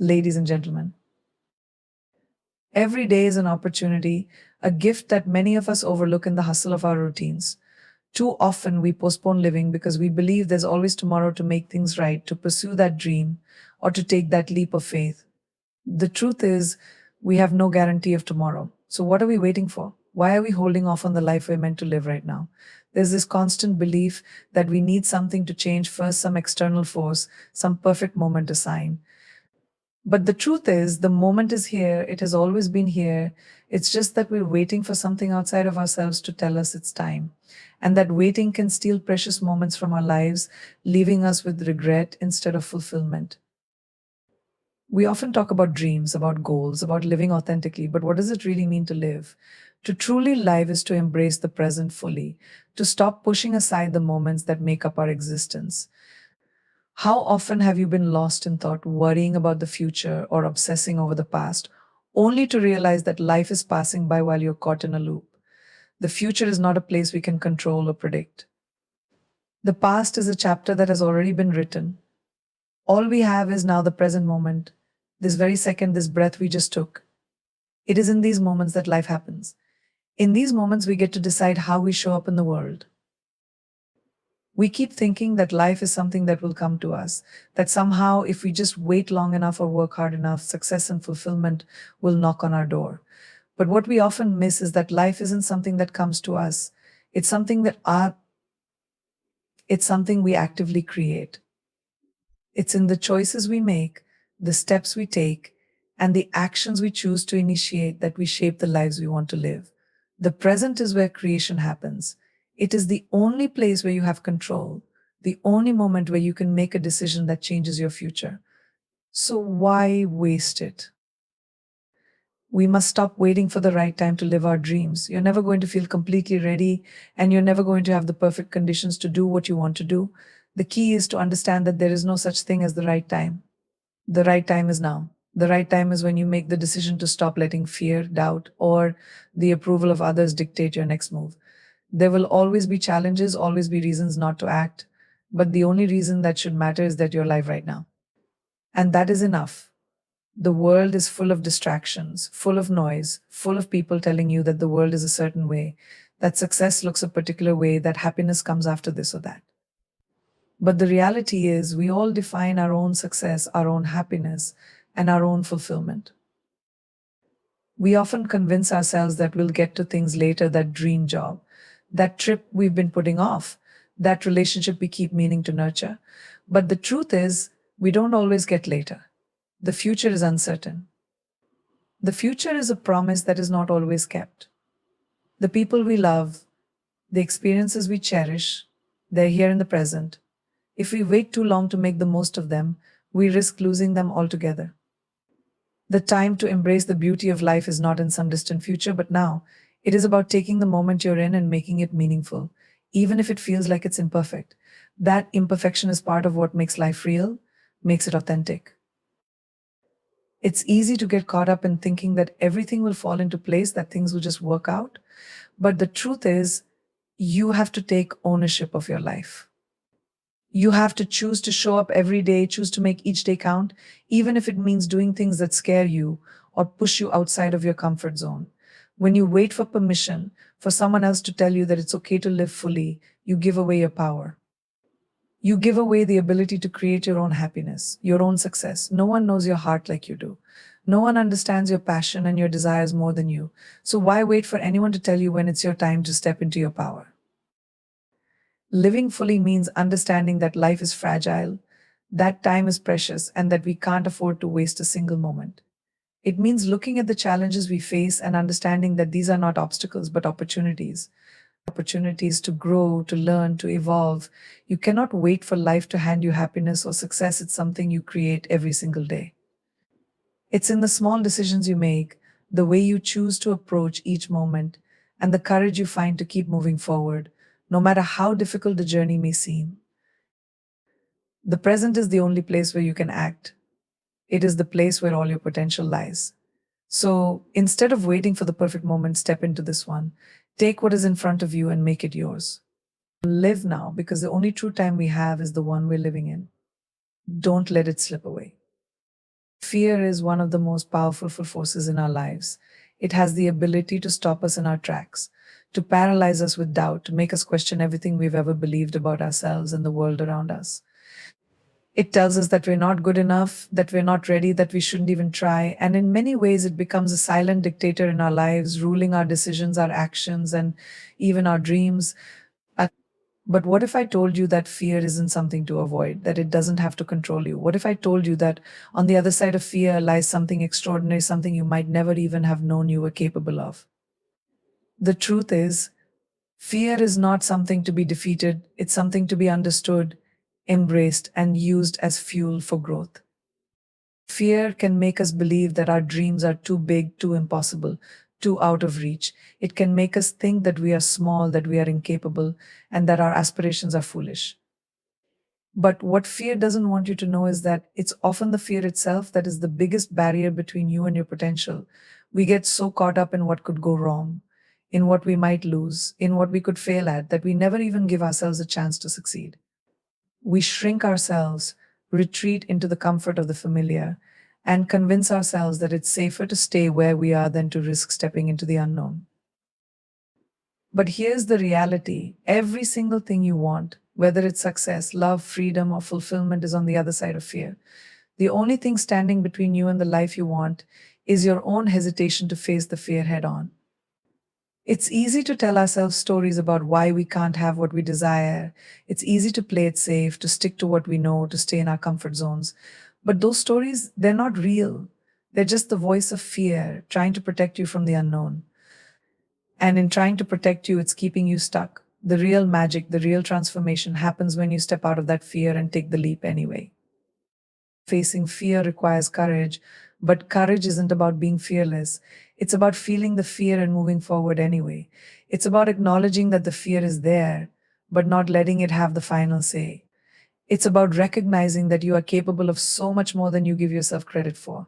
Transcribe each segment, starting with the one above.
Ladies and gentlemen, every day is an opportunity, a gift that many of us overlook in the hustle of our routines. Too often we postpone living because we believe there's always tomorrow to make things right, to pursue that dream, or to take that leap of faith. The truth is, we have no guarantee of tomorrow. So what are we waiting for? Why are we holding off on the life we're meant to live right now? There's this constant belief that we need something to change first, some external force, some perfect moment to sign. But the truth is, the moment is here. It has always been here. It's just that we're waiting for something outside of ourselves to tell us it's time. And that waiting can steal precious moments from our lives, leaving us with regret instead of fulfillment. We often talk about dreams, about goals, about living authentically, but what does it really mean to live? To truly live is to embrace the present fully, to stop pushing aside the moments that make up our existence. How often have you been lost in thought, worrying about the future or obsessing over the past, only to realize that life is passing by while you're caught in a loop? The future is not a place we can control or predict. The past is a chapter that has already been written. All we have is now the present moment, this very second, this breath we just took. It is in these moments that life happens. In these moments, we get to decide how we show up in the world. We keep thinking that life is something that will come to us, that somehow, if we just wait long enough or work hard enough, success and fulfillment will knock on our door. But what we often miss is that life isn't something that comes to us. It's something that it's something we actively create. It's in the choices we make, the steps we take, and the actions we choose to initiate that we shape the lives we want to live. The present is where creation happens. It is the only place where you have control, the only moment where you can make a decision that changes your future. So why waste it? We must stop waiting for the right time to live our dreams. You're never going to feel completely ready, and you're never going to have the perfect conditions to do what you want to do. The key is to understand that there is no such thing as the right time. The right time is now. The right time is when you make the decision to stop letting fear, doubt, or the approval of others dictate your next move. There will always be challenges, always be reasons not to act, but the only reason that should matter is that you're alive right now. And that is enough. The world is full of distractions, full of noise, full of people telling you that the world is a certain way, that success looks a particular way, that happiness comes after this or that. But the reality is, we all define our own success, our own happiness, and our own fulfillment. We often convince ourselves that we'll get to things later, that dream job, that trip we've been putting off, that relationship we keep meaning to nurture. But the truth is, we don't always get later. The future is uncertain. The future is a promise that is not always kept. The people we love, the experiences we cherish, they're here in the present. If we wait too long to make the most of them, we risk losing them altogether. The time to embrace the beauty of life is not in some distant future, but now. It is about taking the moment you're in and making it meaningful, even if it feels like it's imperfect. That imperfection is part of what makes life real, makes it authentic. It's easy to get caught up in thinking that everything will fall into place, that things will just work out. But the truth is, you have to take ownership of your life. You have to choose to show up every day, choose to make each day count, even if it means doing things that scare you or push you outside of your comfort zone. When you wait for permission, for someone else to tell you that it's okay to live fully, you give away your power. You give away the ability to create your own happiness, your own success. No one knows your heart like you do. No one understands your passion and your desires more than you. So why wait for anyone to tell you when it's your time to step into your power? Living fully means understanding that life is fragile, that time is precious, and that we can't afford to waste a single moment. It means looking at the challenges we face and understanding that these are not obstacles but opportunities. Opportunities to grow, to learn, to evolve. You cannot wait for life to hand you happiness or success. It's something you create every single day. It's in the small decisions you make, the way you choose to approach each moment, and the courage you find to keep moving forward, no matter how difficult the journey may seem. The present is the only place where you can act. It is the place where all your potential lies. So instead of waiting for the perfect moment, step into this one. Take what is in front of you and make it yours. Live now, because the only true time we have is the one we're living in. Don't let it slip away. Fear is one of the most powerful forces in our lives. It has the ability to stop us in our tracks, to paralyze us with doubt, to make us question everything we've ever believed about ourselves and the world around us. It tells us that we're not good enough, that we're not ready, that we shouldn't even try. And in many ways, it becomes a silent dictator in our lives, ruling our decisions, our actions, and even our dreams. But what if I told you that fear isn't something to avoid, that it doesn't have to control you? What if I told you that on the other side of fear lies something extraordinary, something you might never even have known you were capable of? The truth is, fear is not something to be defeated, it's something to be understood, embraced, and used as fuel for growth. Fear can make us believe that our dreams are too big, too impossible, too out of reach. It can make us think that we are small, that we are incapable, and that our aspirations are foolish. But what fear doesn't want you to know is that it's often the fear itself that is the biggest barrier between you and your potential. We get so caught up in what could go wrong, in what we might lose, in what we could fail at, that we never even give ourselves a chance to succeed. We shrink ourselves, retreat into the comfort of the familiar, and convince ourselves that it's safer to stay where we are than to risk stepping into the unknown. But here's the reality: every single thing you want, whether it's success, love, freedom, or fulfillment, is on the other side of fear. The only thing standing between you and the life you want is your own hesitation to face the fear head on. It's easy to tell ourselves stories about why we can't have what we desire. It's easy to play it safe, to stick to what we know, to stay in our comfort zones. But those stories, they're not real. They're just the voice of fear trying to protect you from the unknown. And in trying to protect you, it's keeping you stuck. The real magic, the real transformation happens when you step out of that fear and take the leap anyway. Facing fear requires courage, but courage isn't about being fearless. It's about feeling the fear and moving forward anyway. It's about acknowledging that the fear is there, but not letting it have the final say. It's about recognizing that you are capable of so much more than you give yourself credit for.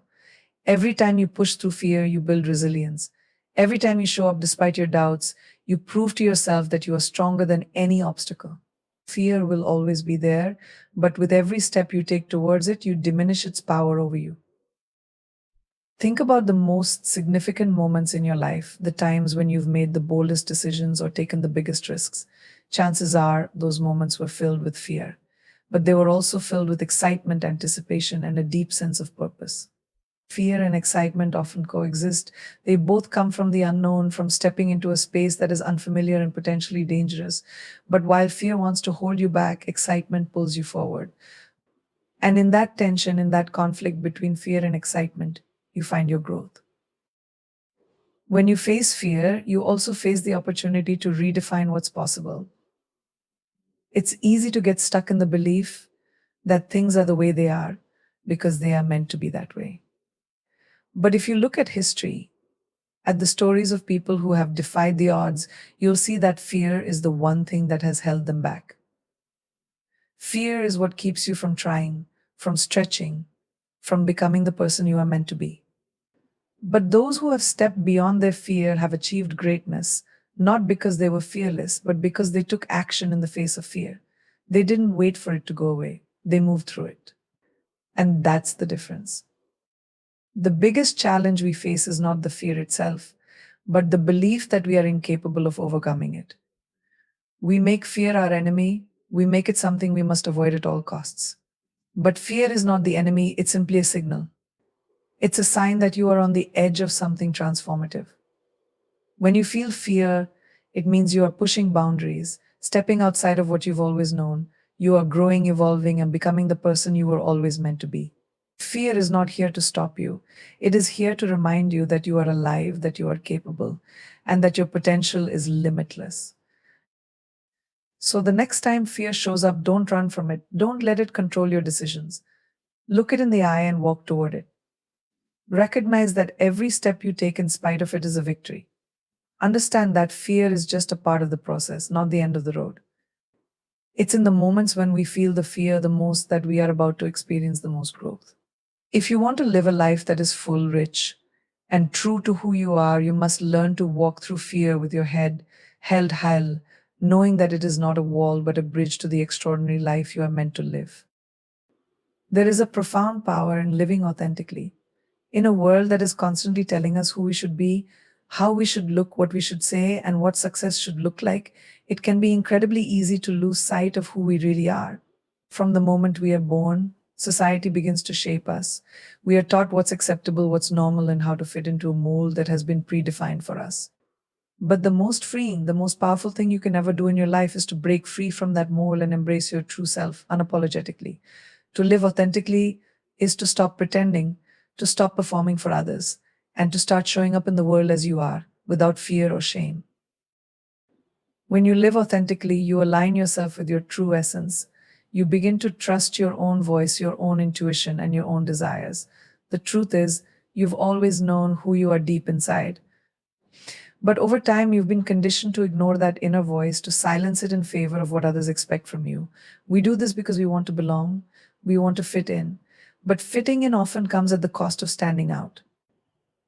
Every time you push through fear, you build resilience. Every time you show up despite your doubts, you prove to yourself that you are stronger than any obstacle. Fear will always be there, but with every step you take towards it, you diminish its power over you. Think about the most significant moments in your life, the times when you've made the boldest decisions or taken the biggest risks. Chances are those moments were filled with fear, but they were also filled with excitement, anticipation, and a deep sense of purpose. Fear and excitement often coexist. They both come from the unknown, from stepping into a space that is unfamiliar and potentially dangerous. But while fear wants to hold you back, excitement pulls you forward. And in that tension, in that conflict between fear and excitement, you find your growth. When you face fear, you also face the opportunity to redefine what's possible. It's easy to get stuck in the belief that things are the way they are because they are meant to be that way. But if you look at history, at the stories of people who have defied the odds, you'll see that fear is the one thing that has held them back. Fear is what keeps you from trying, from stretching, from becoming the person you are meant to be. But those who have stepped beyond their fear have achieved greatness, not because they were fearless, but because they took action in the face of fear. They didn't wait for it to go away, they moved through it. And that's the difference. The biggest challenge we face is not the fear itself, but the belief that we are incapable of overcoming it. We make fear our enemy, we make it something we must avoid at all costs. But fear is not the enemy, it's simply a signal. It's a sign that you are on the edge of something transformative. When you feel fear, it means you are pushing boundaries, stepping outside of what you've always known. You are growing, evolving, and becoming the person you were always meant to be. Fear is not here to stop you. It is here to remind you that you are alive, that you are capable, and that your potential is limitless. So the next time fear shows up, don't run from it. Don't let it control your decisions. Look it in the eye and walk toward it. Recognize that every step you take in spite of it is a victory. Understand that fear is just a part of the process, not the end of the road. It's in the moments when we feel the fear the most that we are about to experience the most growth. If you want to live a life that is full, rich, and true to who you are, you must learn to walk through fear with your head held high, knowing that it is not a wall but a bridge to the extraordinary life you are meant to live. There is a profound power in living authentically, In a world that is constantly telling us who we should be, how we should look, what we should say, and what success should look like, it can be incredibly easy to lose sight of who we really are. From the moment we are born, society begins to shape us. We are taught what's acceptable, what's normal, and how to fit into a mold that has been predefined for us. But the most freeing, the most powerful thing you can ever do in your life is to break free from that mold and embrace your true self unapologetically. To live authentically is to stop pretending, to stop performing for others, and to start showing up in the world as you are, without fear or shame. When you live authentically, you align yourself with your true essence. You begin to trust your own voice, your own intuition, and your own desires. The truth is, you've always known who you are deep inside. But over time, you've been conditioned to ignore that inner voice, to silence it in favor of what others expect from you. We do this because we want to belong, we want to fit in. But fitting in often comes at the cost of standing out.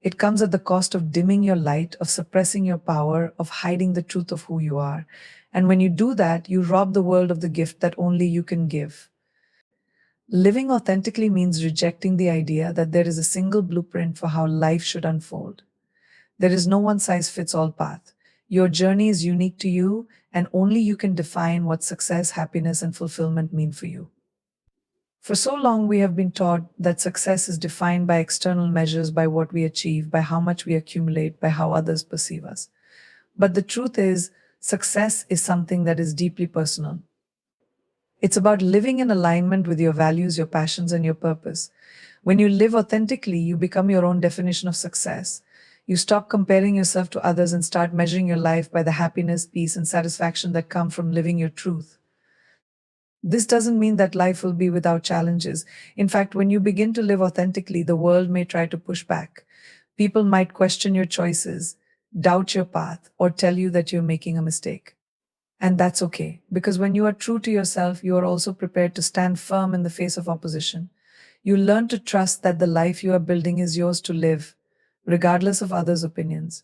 It comes at the cost of dimming your light, of suppressing your power, of hiding the truth of who you are. And when you do that, you rob the world of the gift that only you can give. Living authentically means rejecting the idea that there is a single blueprint for how life should unfold. There is no one size fits all path. Your journey is unique to you, and only you can define what success, happiness, and fulfillment mean for you. For so long, we have been taught that success is defined by external measures, by what we achieve, by how much we accumulate, by how others perceive us. But the truth is, success is something that is deeply personal. It's about living in alignment with your values, your passions, and your purpose. When you live authentically, you become your own definition of success. You stop comparing yourself to others and start measuring your life by the happiness, peace, and satisfaction that come from living your truth. This doesn't mean that life will be without challenges. In fact, when you begin to live authentically, the world may try to push back. People might question your choices, doubt your path, or tell you that you're making a mistake. And that's okay, because when you are true to yourself, you are also prepared to stand firm in the face of opposition. You learn to trust that the life you are building is yours to live, regardless of others' opinions.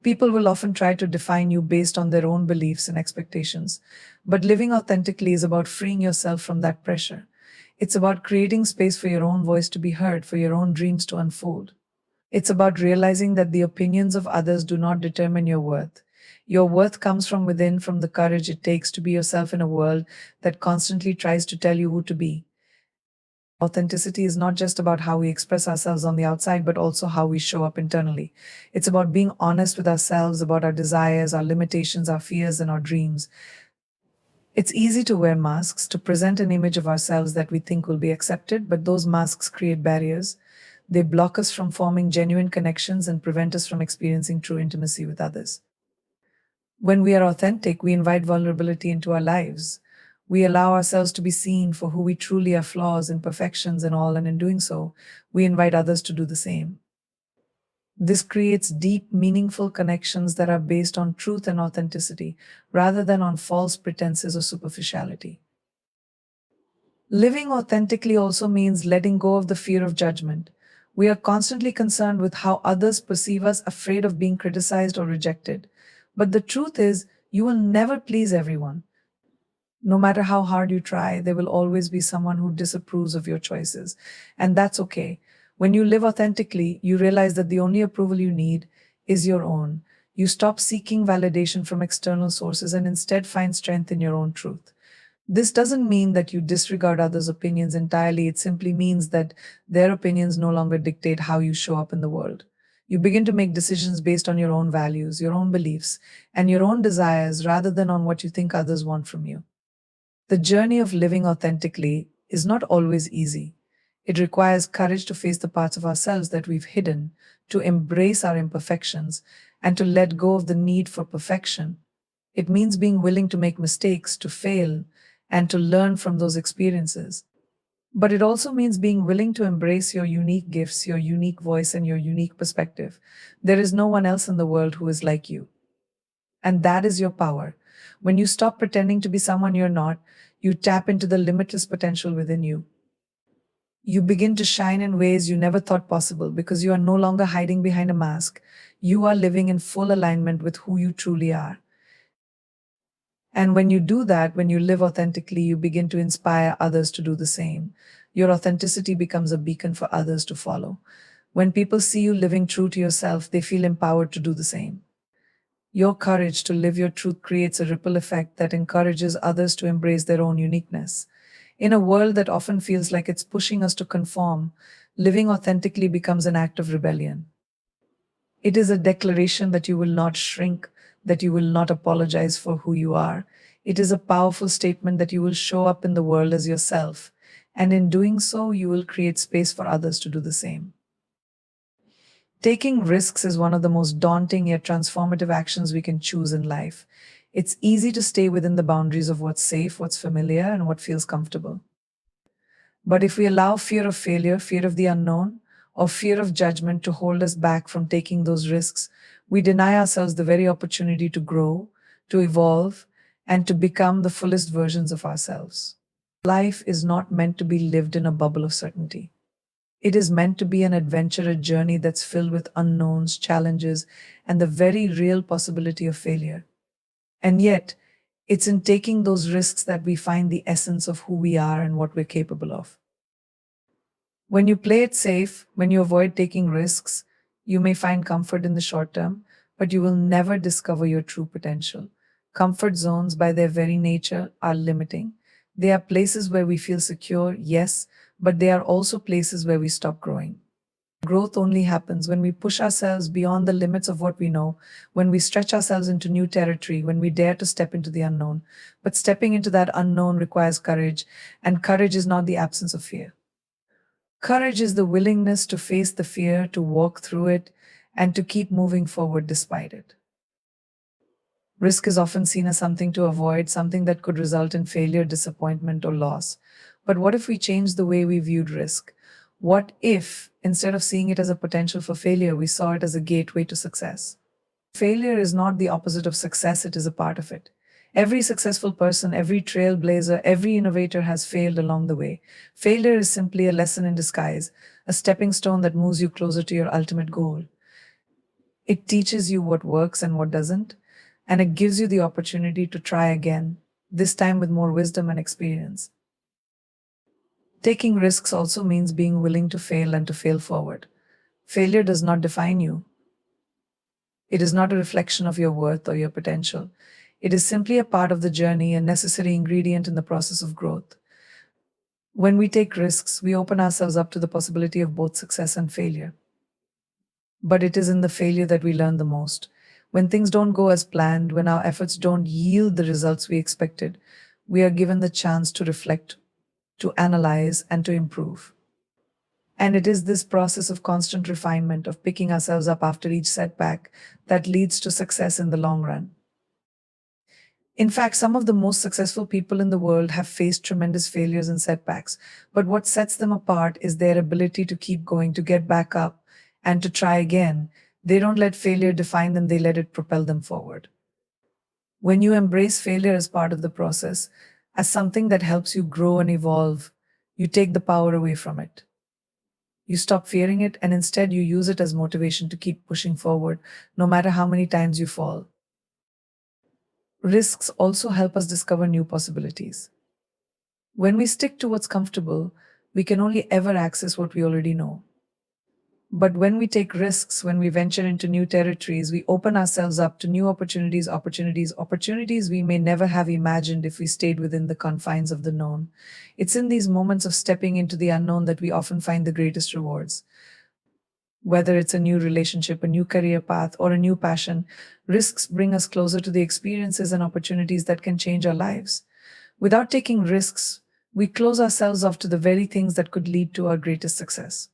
People will often try to define you based on their own beliefs and expectations, but living authentically is about freeing yourself from that pressure. It's about creating space for your own voice to be heard, for your own dreams to unfold. It's about realizing that the opinions of others do not determine your worth. Your worth comes from within, from the courage it takes to be yourself in a world that constantly tries to tell you who to be. Authenticity is not just about how we express ourselves on the outside, but also how we show up internally. It's about being honest with ourselves, about our desires, our limitations, our fears, and our dreams. It's easy to wear masks, to present an image of ourselves that we think will be accepted, but those masks create barriers. They block us from forming genuine connections and prevent us from experiencing true intimacy with others. When we are authentic, we invite vulnerability into our lives. We allow ourselves to be seen for who we truly are, flaws, imperfections, and all, and in doing so, we invite others to do the same. This creates deep, meaningful connections that are based on truth and authenticity, rather than on false pretenses or superficiality. Living authentically also means letting go of the fear of judgment. We are constantly concerned with how others perceive us, afraid of being criticized or rejected. But the truth is, you will never please everyone. No matter how hard you try, there will always be someone who disapproves of your choices. And that's okay. When you live authentically, you realize that the only approval you need is your own. You stop seeking validation from external sources and instead find strength in your own truth. This doesn't mean that you disregard others' opinions entirely. It simply means that their opinions no longer dictate how you show up in the world. You begin to make decisions based on your own values, your own beliefs, and your own desires rather than on what you think others want from you. The journey of living authentically is not always easy. It requires courage to face the parts of ourselves that we've hidden, to embrace our imperfections, and to let go of the need for perfection. It means being willing to make mistakes, to fail, and to learn from those experiences. But it also means being willing to embrace your unique gifts, your unique voice, and your unique perspective. There is no one else in the world who is like you. And that is your power. When you stop pretending to be someone you're not, you tap into the limitless potential within you. You begin to shine in ways you never thought possible because you are no longer hiding behind a mask. You are living in full alignment with who you truly are. And when you do that, when you live authentically, you begin to inspire others to do the same. Your authenticity becomes a beacon for others to follow. When people see you living true to yourself, they feel empowered to do the same. Your courage to live your truth creates a ripple effect that encourages others to embrace their own uniqueness. In a world that often feels like it's pushing us to conform, living authentically becomes an act of rebellion. It is a declaration that you will not shrink, that you will not apologize for who you are. It is a powerful statement that you will show up in the world as yourself, and in doing so, you will create space for others to do the same. Taking risks is one of the most daunting yet transformative actions we can choose in life. It's easy to stay within the boundaries of what's safe, what's familiar, and what feels comfortable. But if we allow fear of failure, fear of the unknown, or fear of judgment to hold us back from taking those risks, we deny ourselves the very opportunity to grow, to evolve, and to become the fullest versions of ourselves. Life is not meant to be lived in a bubble of certainty. It is meant to be an adventure, a journey that's filled with unknowns, challenges, and the very real possibility of failure. And yet, it's in taking those risks that we find the essence of who we are and what we're capable of. When you play it safe, when you avoid taking risks, you may find comfort in the short term, but you will never discover your true potential. Comfort zones, by their very nature, are limiting. They are places where we feel secure, yes, but they are also places where we stop growing. Growth only happens when we push ourselves beyond the limits of what we know, when we stretch ourselves into new territory, when we dare to step into the unknown. But stepping into that unknown requires courage, and courage is not the absence of fear. Courage is the willingness to face the fear, to walk through it, and to keep moving forward despite it. Risk is often seen as something to avoid, something that could result in failure, disappointment, or loss. But what if we change the way we viewed risk? What if, instead of seeing it as a potential for failure, we saw it as a gateway to success? Failure is not the opposite of success, it is a part of it. Every successful person, every trailblazer, every innovator has failed along the way. Failure is simply a lesson in disguise, a stepping stone that moves you closer to your ultimate goal. It teaches you what works and what doesn't, and it gives you the opportunity to try again, this time with more wisdom and experience. Taking risks also means being willing to fail and to fail forward. Failure does not define you. It is not a reflection of your worth or your potential. It is simply a part of the journey, a necessary ingredient in the process of growth. When we take risks, we open ourselves up to the possibility of both success and failure. But it is in the failure that we learn the most. When things don't go as planned, when our efforts don't yield the results we expected, we are given the chance to reflect, to analyze, and to improve. And it is this process of constant refinement, of picking ourselves up after each setback, that leads to success in the long run. In fact, some of the most successful people in the world have faced tremendous failures and setbacks, but what sets them apart is their ability to keep going, to get back up, and to try again. They don't let failure define them, they let it propel them forward. When you embrace failure as part of the process, as something that helps you grow and evolve, you take the power away from it. You stop fearing it, and instead you use it as motivation to keep pushing forward, no matter how many times you fall. Risks also help us discover new possibilities. When we stick to what's comfortable, we can only ever access what we already know. But when we take risks, when we venture into new territories, we open ourselves up to new opportunities we may never have imagined if we stayed within the confines of the known. It's in these moments of stepping into the unknown that we often find the greatest rewards. Whether it's a new relationship, a new career path, or a new passion, risks bring us closer to the experiences and opportunities that can change our lives. Without taking risks, we close ourselves off to the very things that could lead to our greatest success.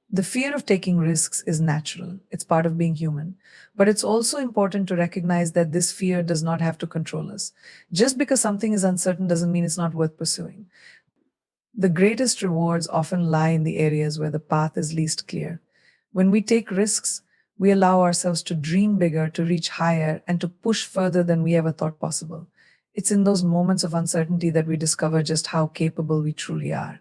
The fear of taking risks is natural. It's part of being human. But it's also important to recognize that this fear does not have to control us. Just because something is uncertain doesn't mean it's not worth pursuing. The greatest rewards often lie in the areas where the path is least clear. When we take risks, we allow ourselves to dream bigger, to reach higher, and to push further than we ever thought possible. It's in those moments of uncertainty that we discover just how capable we truly are.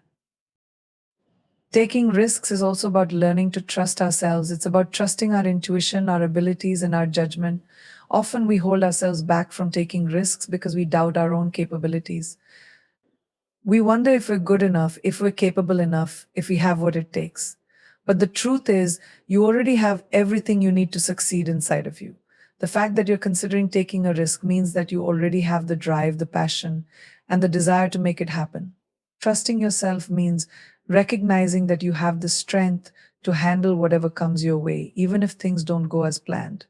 Taking risks is also about learning to trust ourselves. It's about trusting our intuition, our abilities, and our judgment. Often we hold ourselves back from taking risks because we doubt our own capabilities. We wonder if we're good enough, if we're capable enough, if we have what it takes. But the truth is, you already have everything you need to succeed inside of you. The fact that you're considering taking a risk means that you already have the drive, the passion, and the desire to make it happen. Trusting yourself means recognizing that you have the strength to handle whatever comes your way, even if things don't go as planned.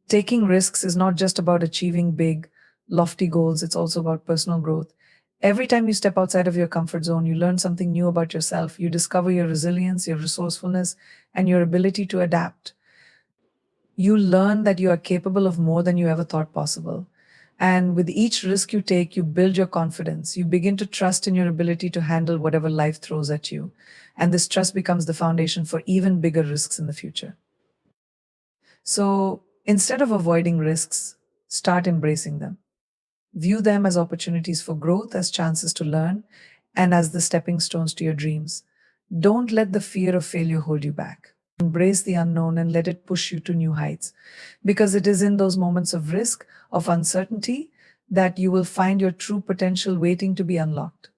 Taking risks is not just about achieving big, lofty goals, it's also about personal growth. Every time you step outside of your comfort zone, you learn something new about yourself. You discover your resilience, your resourcefulness, and your ability to adapt. You learn that you are capable of more than you ever thought possible. And with each risk you take, you build your confidence. You begin to trust in your ability to handle whatever life throws at you. And this trust becomes the foundation for even bigger risks in the future. So instead of avoiding risks, start embracing them. View them as opportunities for growth, as chances to learn, and as the stepping stones to your dreams. Don't let the fear of failure hold you back. Embrace the unknown and let it push you to new heights. Because it is in those moments of risk, of uncertainty, that you will find your true potential waiting to be unlocked.